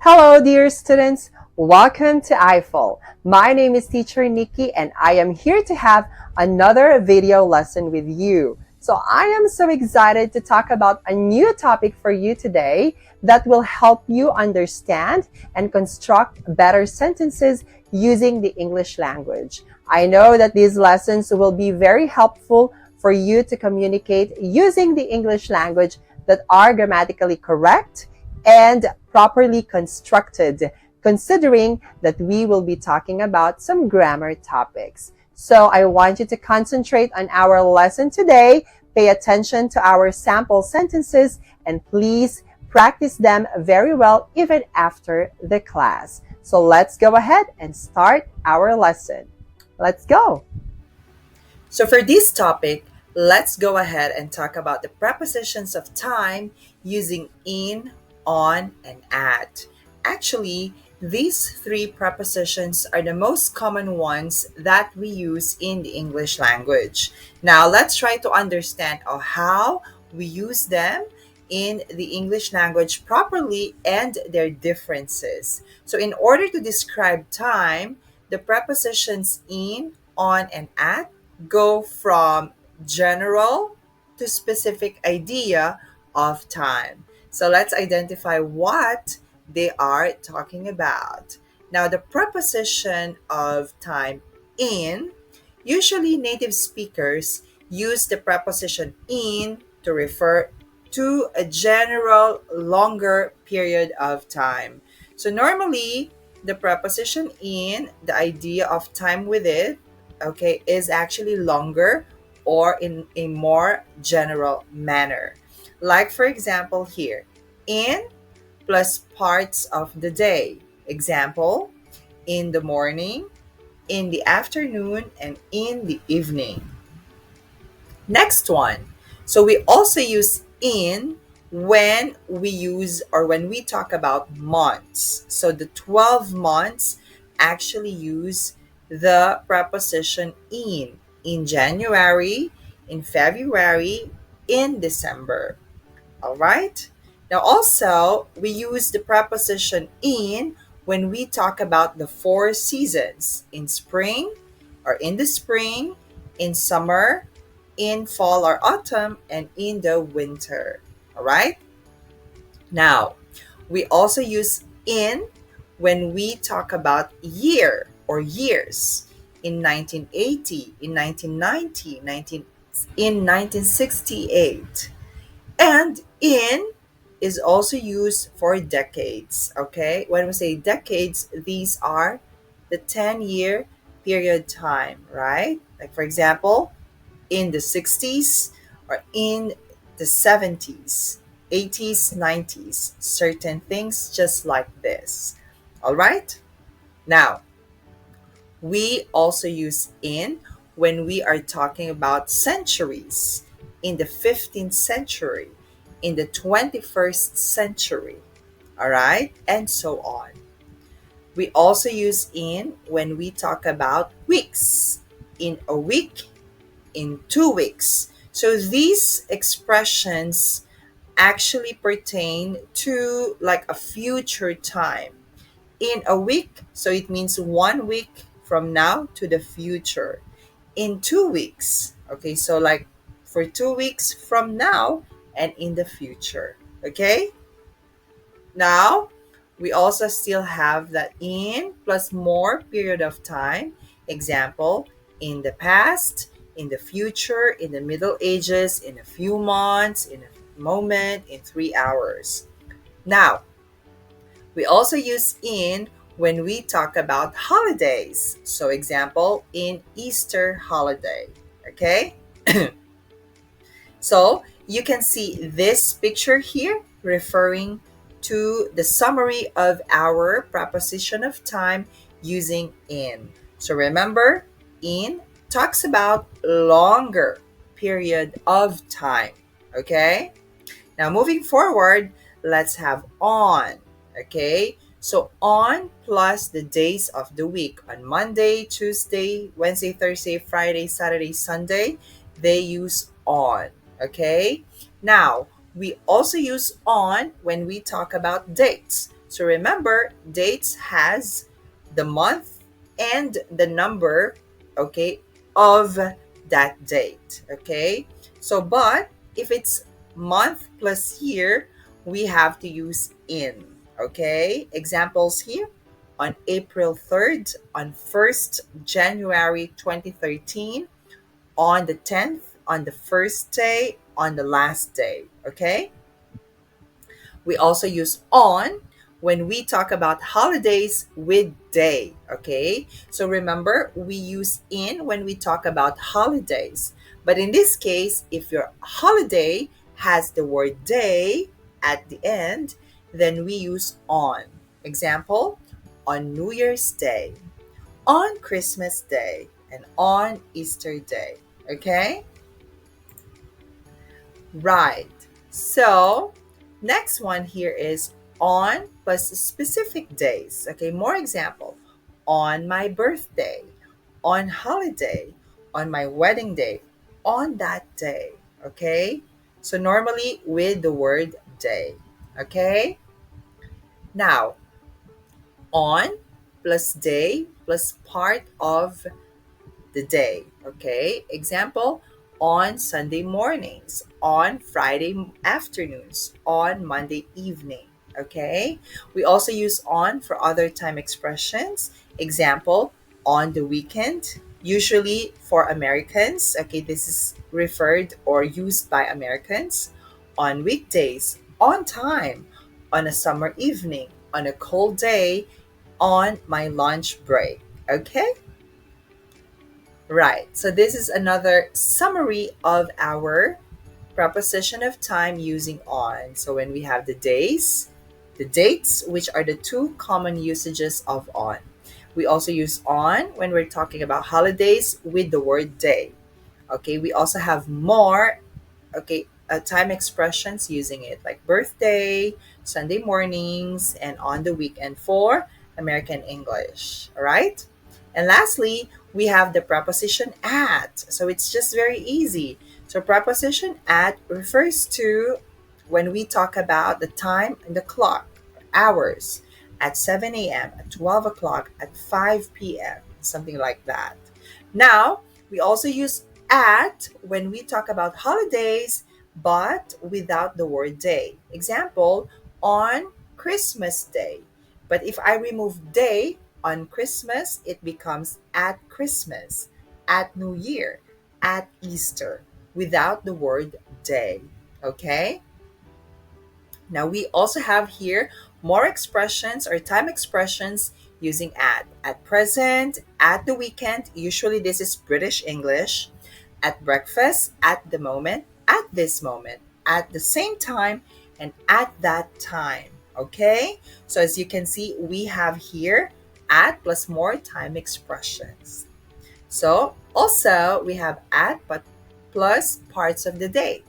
Hello, dear students. Welcome to I-Fal. My name is Teacher Nikki, and I am here to have another video lesson with you. So I am so excited to talk about a new topic for you today that will help you understand and construct better sentences using the English language. I know that these lessons will be very helpful for you to communicate using the English language that are grammatically correct and properly constructed, considering that we will be talking about some grammar topics. So I want you to concentrate on our lesson today, pay attention to our sample sentences, and please practice them very well even after the class. So let's go ahead and start our lesson. Let's go. So for this topic, let's go ahead and talk about the prepositions of time using in, on, and at. Actually, these three prepositions are the most common ones that we use in the English language. Now, let's try to understand how we use them in the English language properly and their differences. So, in order to describe time, the prepositions in, on, and at go from general to specific idea of time. So let's identify what they are talking about. Now, the preposition of time in, usually native speakers use the preposition in to refer to a general longer period of time. So normally, the preposition in, the idea of time with it, okay, is actually longer or in a more general manner. Like, for example, here, in plus parts of the day. Example, in the morning, in the afternoon, and in the evening. Next one. So we also use in when we use or when we talk about months. So the 12 months actually use the preposition in January, in February, in December. All right? Now, also, we use the preposition in when we talk about the four seasons in spring or in the spring, in summer, in fall or autumn, and in the winter. All right? Now, we also use in when we talk about year or years in 1980, in 1990, in 1968. And in is also used for decades, okay? When we say decades, these are the 10-year period time, right? Like, for example, in the 60s or in the 70s, 80s, 90s, certain things just like this. All right? Now, we also use in when we are talking about centuries, in the 15th century, in the 21st century, all right, and so on. We also use in when we talk about weeks, in a week, in 2 weeks. So these expressions actually pertain to like a future time. In a week, so it means 1 week from now to the future. In 2 weeks, okay, so like for 2 weeks from now and in the future. Okay, now we also still have that in plus more period of time. Example, in the past, in the future, in the Middle Ages, in a few months, in a moment, in 3 hours. Now, we also use in when we talk about holidays. So example, in Easter holiday. Okay? So you can see this picture here referring to the summary of our preposition of time using in. So remember, in talks about longer period of time. Okay? Now, moving forward, let's have on. Okay, so on plus the days of the week on Monday, Tuesday, Wednesday, Thursday, Friday, Saturday, Sunday, they use on. Okay, now we also use on when we talk about dates. So remember, dates has the month and the number, okay, of that date, okay? So, but if it's month plus year, we have to use in, okay? Examples here: on April 3rd, on 1st January 2013, on the 10th, on the first day, on the last day, okay? We also use on when we talk about holidays with day, okay? So remember, we use in when we talk about holidays. But in this case, if your holiday has the word day at the end, then we use on. Example, on New Year's Day, on Christmas Day, and on Easter Day, okay? Right. So, next one here is on plus specific days. Okay, more example. On my birthday, on holiday, on my wedding day, on that day. Okay? So, normally with the word day. Okay? Now, on plus day plus part of the day. Okay. Example, on Sunday mornings, on Friday afternoons, on Monday evening. Okay. We also use on for other time expressions. Example, on the weekend, usually for Americans. Okay. This is referred or used by Americans. On weekdays, on time, on a summer evening, on a cold day, on my lunch break. Okay. Right. So this is another summary of our preposition of time using on. So when we have the dates, which are the two common usages of on. We also use on when we're talking about holidays with the word day. Okay, we also have more, okay, time expressions using it, like birthday, Sunday mornings, and on the weekend for American English. All right. And lastly, we have the preposition at. So it's just very easy. So preposition at refers to when we talk about the time and the clock, hours, at 7 a.m., at 12 o'clock, at 5 p.m., something like that. Now, we also use at when we talk about holidays, but without the word day. Example, on Christmas Day. But if I remove day on Christmas, it becomes at Christmas, at New Year, at Easter, without the word day. Okay? Now we also have here more expressions or time expressions using at present, at the weekend. Usually this is British English. At breakfast, at the moment, at this moment, at the same time, and at that time. Okay? So as you can see, we have here at plus more time expressions. So also we have at but plus parts of the day.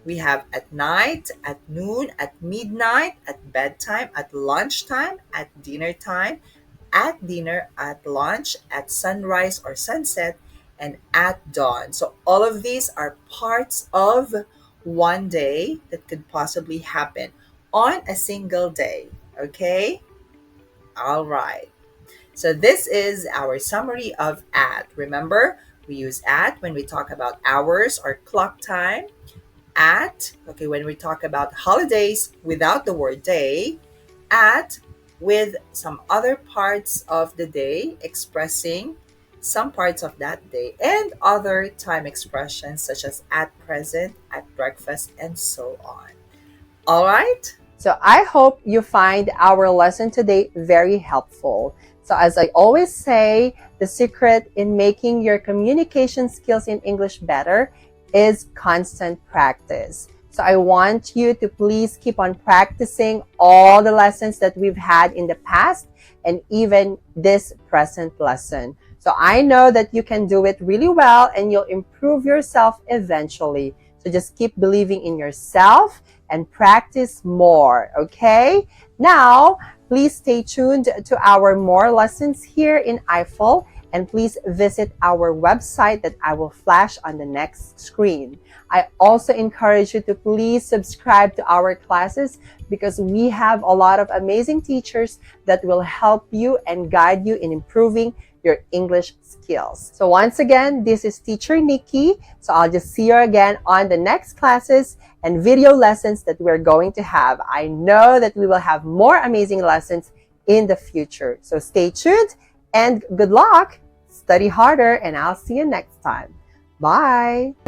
We have at night, at noon, at midnight, at bedtime, at lunchtime, at dinner time, at dinner, at lunch, at sunrise or sunset, and at dawn. So all of these are parts of one day that could possibly happen on a single day. Okay? All right. So this is our summary of at. Remember, we use at when we talk about hours or clock time. At, okay, when we talk about holidays without the word day. At with some other parts of the day expressing some parts of that day, and other time expressions such as at present, at breakfast, and so on. All right? So I hope you find our lesson today very helpful. So as I always say, the secret in making your communication skills in English better is constant practice. So I want you to please keep on practicing all the lessons that we've had in the past and even this present lesson. So I know that you can do it really well and you'll improve yourself eventually. So just keep believing in yourself and practice more, okay? Now, please stay tuned to our more lessons here in I-Fal And please visit our website that I will flash on the next screen. I also encourage you to please subscribe to our classes because we have a lot of amazing teachers that will help you and guide you in improving your English skills. So once again, this is Teacher Nikki. So I'll just see you again on the next classes and video lessons that we're going to have. I know that we will have more amazing lessons in the future. So stay tuned and good luck. Study harder and I'll see you next time. Bye.